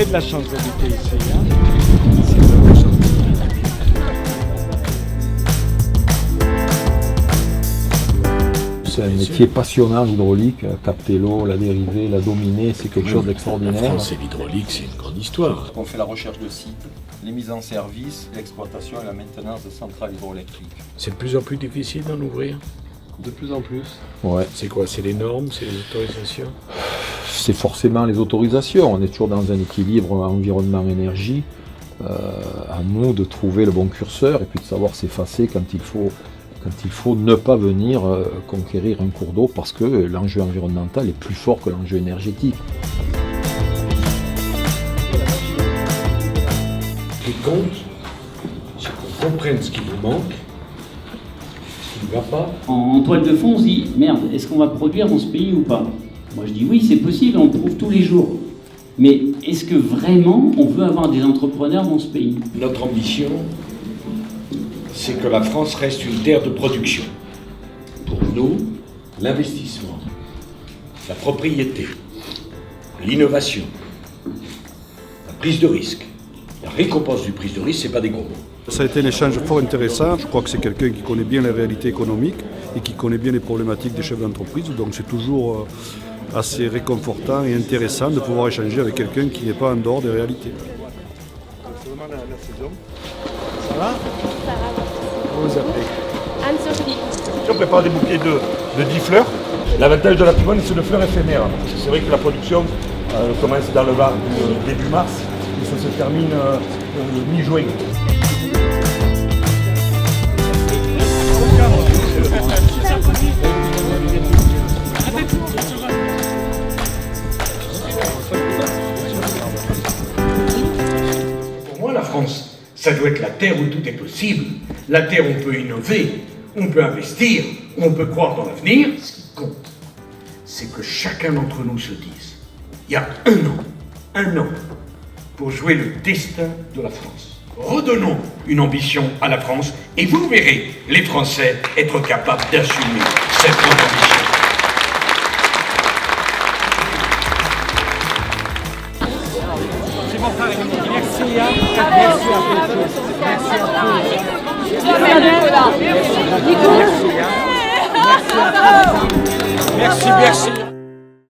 avez de la chance d'habiter ici. Hein. C'est un métier passionnant, l'hydraulique. Capter l'eau, la dériver, la dominer, c'est quelque chose d'extraordinaire. La France et l'hydraulique, c'est une grande histoire. On fait la recherche de sites, les mises en service, l'exploitation et la maintenance de centrales hydroélectriques. C'est de plus en plus difficile d'en ouvrir. De plus en plus. Ouais. C'est quoi? C'est les normes? C'est les autorisations? C'est forcément les autorisations. On est toujours dans un équilibre environnement-énergie. À nous de trouver le bon curseur et puis de savoir s'effacer quand il faut ne pas venir conquérir un cours d'eau parce que l'enjeu environnemental est plus fort que l'enjeu énergétique. Ce qui compte, c'est qu'on comprenne ce qui nous manque, ce qui ne va pas. En toile de fond, on se dit, merde, est-ce qu'on va produire dans ce pays ou pas? Moi je dis oui, c'est possible, on le prouve tous les jours. Mais est-ce que vraiment on veut avoir des entrepreneurs dans ce pays? Notre ambition, c'est que la France reste une terre de production. Pour nous, l'investissement, la propriété, l'innovation, la prise de risque, la récompense du prise de risque, c'est pas des gros mots. Ça a été un échange fort intéressant. Je crois que c'est quelqu'un qui connaît bien les réalités économiques et qui connaît bien les problématiques des chefs d'entreprise. Donc c'est toujours assez réconfortant et intéressant de pouvoir échanger avec quelqu'un qui n'est pas en dehors des réalités. Ça va? Comment vous appelez? Anne-Sophie. On prépare des bouquets de 10 fleurs. L'avantage de la pivonne, c'est de fleurs éphémères. C'est vrai que la production commence dans le Var début mars et ça se termine mi-juin. Pour moi, la France, ça doit être la terre où tout est possible, la terre où on peut innover, on peut investir, on peut croire dans l'avenir. Ce qui compte, c'est que chacun d'entre nous se dise, il y a un an, pour jouer le destin de la France. Redonnons une ambition à la France et vous verrez les Français être capables d'assumer cette grande ambition. Merci. Merci. Merci.